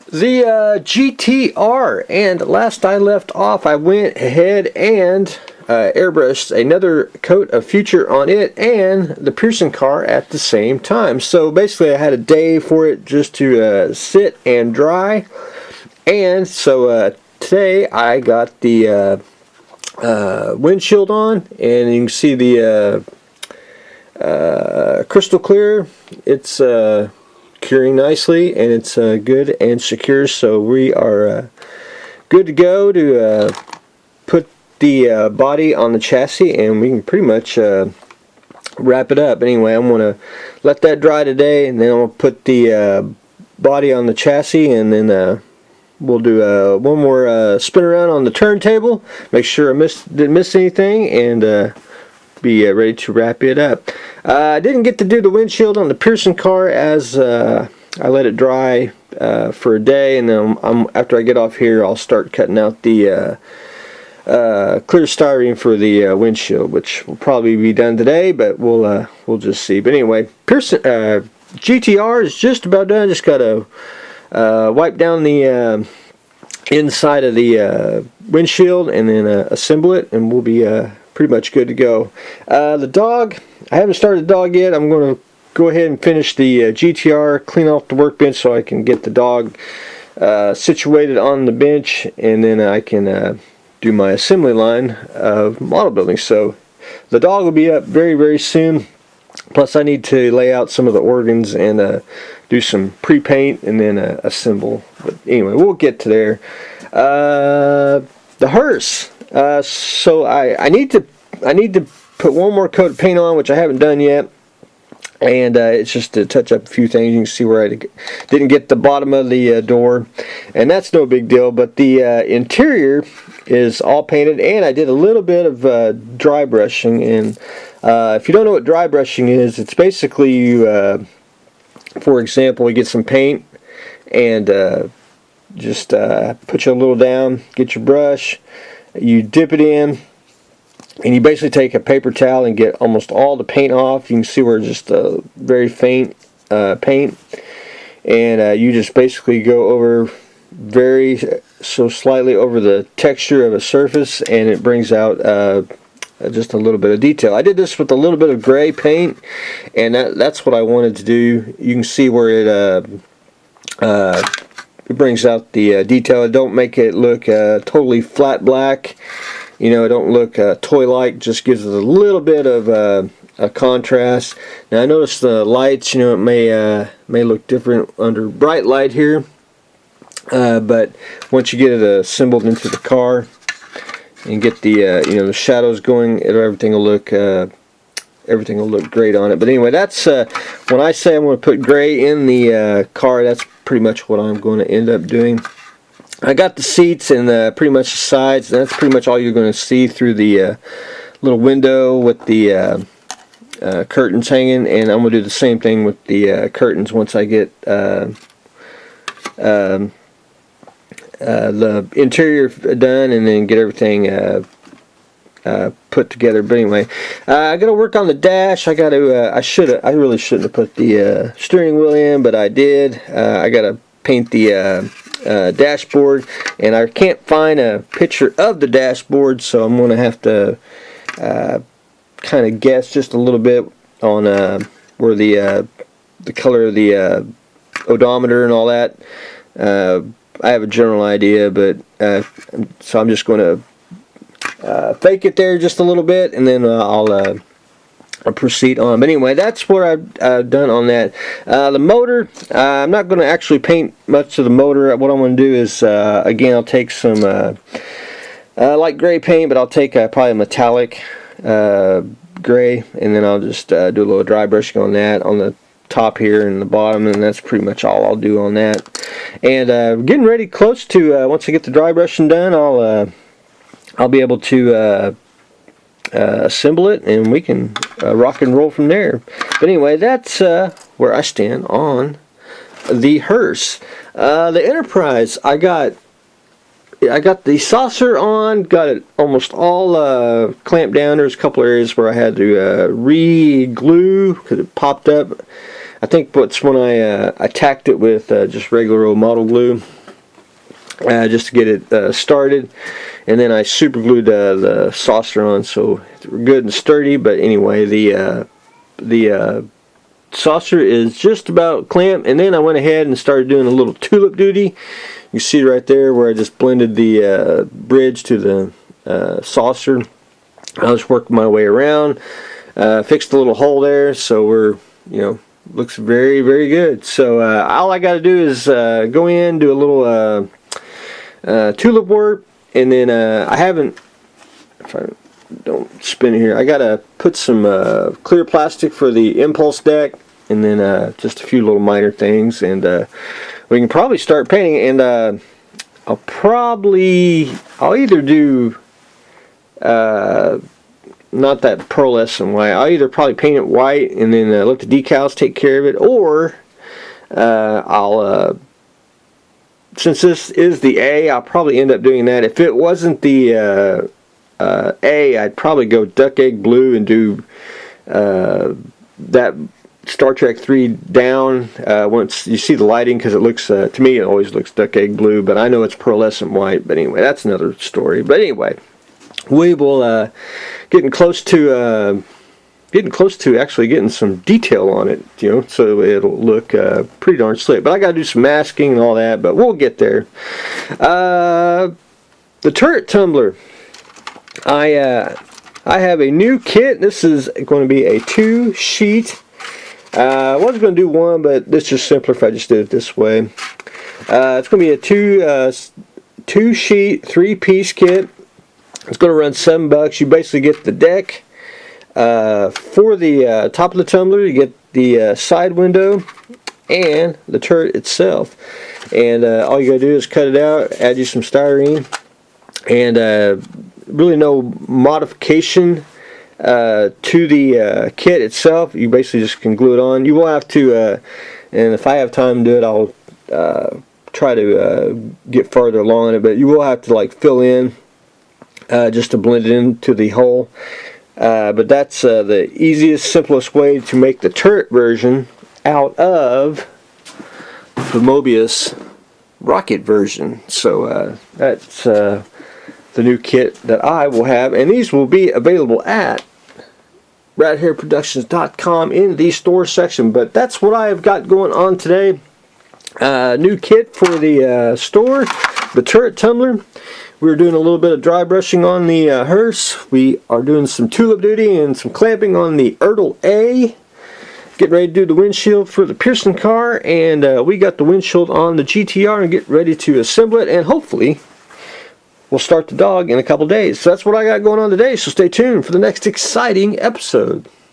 The GTR, and last I left off, I went ahead and airbrushed another coat of Future on it and the Pearson car at the same time. So basically I had a day for it just to sit and dry, and so today I got the windshield on, and you can see the crystal clear. It's curing nicely, and it's good and secure, so we are good to go to put the body on the chassis, and we can pretty much wrap it up. Anyway, I'm going to let that dry today, and then I'll put the body on the chassis, and then we'll do one more spin around on the turntable, make sure I didn't miss anything, and be ready to wrap it up. I didn't get to do the windshield on the Pearson car, as I let it dry for a day, and then after I get off here I'll start cutting out the clear styrene for the windshield, which will probably be done today, but we'll just see. But anyway, Pearson GTR is just about done. Just gotta wipe down the inside of the windshield and then assemble it, and we'll be pretty much good to go. The dog, I haven't started the dog yet. I'm going to go ahead and finish the GTR, clean off the workbench so I can get the dog situated on the bench, and then I can do my assembly line of model building. So the dog will be up very, very soon. Plus I need to lay out some of the organs and do some pre-paint and then assemble. But anyway, we'll get to there. The Hearse. So I need to put one more coat of paint on, which I haven't done yet, and it's just to touch up a few things. You can see where I didn't get the bottom of the door, and that's no big deal. But the interior is all painted, and I did a little bit of dry brushing. And if you don't know what dry brushing is, it's basically you, for example, you get some paint and just put your little down, get your brush. You dip it in, and you basically take a paper towel and get almost all the paint off. You can see where it's just very faint paint, and you just basically go over slightly over the texture of a surface, and it brings out just a little bit of detail. I did this with a little bit of gray paint, and that's what I wanted to do. You can see where it brings out the detail. It don't make it look totally flat black. You know, it don't look toy-like. Just gives it a little bit of a contrast. Now I noticed the lights. You know, it may look different under bright light here, but once you get it assembled into the car and get the the shadows going, everything will look great on it. But anyway, that's when I say I'm going to put gray in the car, that's pretty much what I'm going to end up doing. I got the seats and pretty much the sides, and that's pretty much all you're going to see through the little window with the curtains hanging, and I'm going to do the same thing with the curtains once I get the interior done, and then get everything put together. But anyway, I got to work on the dash. I really shouldn't have put the steering wheel in, but I did. I got to paint the dashboard, and I can't find a picture of the dashboard, so I'm going to have to kind of guess just a little bit on where the color of the odometer and all that. I have a general idea, but so I'm just going to fake it there just a little bit, and then I'll proceed on. But anyway, that's what I've done on that. The motor, I'm not going to actually paint much of the motor. What I'm going to do is, again, I'll take some light gray paint, but I'll take probably a metallic gray, and then I'll just do a little dry brushing on that on the top here and the bottom, and that's pretty much all I'll do on that. And getting ready close to once I get the dry brushing done, I'll be able to assemble it, and we can rock and roll from there. But anyway, that's where I stand on the Hearse. The Enterprise, I got the saucer on, got it almost all clamped down. There's a couple areas where I had to re-glue because it popped up. I think what's when I tacked it with just regular old model glue, just to get it started, and then I super glued the saucer on, so it's good and sturdy. But anyway, the saucer is just about clamped, and then I went ahead and started doing a little tulip duty. You see right there where I just blended the bridge to the saucer. I just worked my way around, fixed a little hole there, so we're, looks very, very good. So all I got to do is go in, do a little tulip work, and then I haven't, if I don't spin it here, I got to put some clear plastic for the impulse deck, and then just a few little minor things, and we can probably start painting. And I'll either do not that pearlescent white. I'll either probably paint it white and then let the decals take care of it, or I'll since this is the A, I'll probably end up doing that. If it wasn't the A, I'd probably go duck egg blue and do that Star Trek 3 down once you see the lighting, because it looks, to me it always looks duck egg blue, but I know it's pearlescent white. But anyway, that's another story. But anyway, we will getting close to actually getting some detail on it, so it'll look pretty darn slick. But I got to do some masking and all that, but we'll get there. The turret tumbler, I have a new kit. This is going to be a 2-sheet. I was going to do one, but it's just simpler if I just did it this way. It's going to be a 2-sheet, 3-piece kit. It's going to run $7. You basically get the deck. For the top of the tumbler, you get the side window and the turret itself. And all you got to do is cut it out, add you some styrene, and really no modification to the kit itself. You basically just can glue it on. You will have to, and if I have time to do it, I'll try to get farther along in it, but you will have to fill in just to blend it into the hole. But that's the easiest, simplest way to make the turret version out of the Mobius rocket version. So that's the new kit that I will have, and these will be available at radhairproductions.com in the store section. But that's what I have got going on today. New kit for the store, the turret tumbler. We're doing a little bit of dry brushing on the Hearse. We are doing some tulip duty and some clamping on the ERTL A. Getting ready to do the windshield for the Pearson car, and we got the windshield on the GTR and get ready to assemble it, and hopefully we'll start the dog in a couple days. So that's what I got going on today, so stay tuned for the next exciting episode.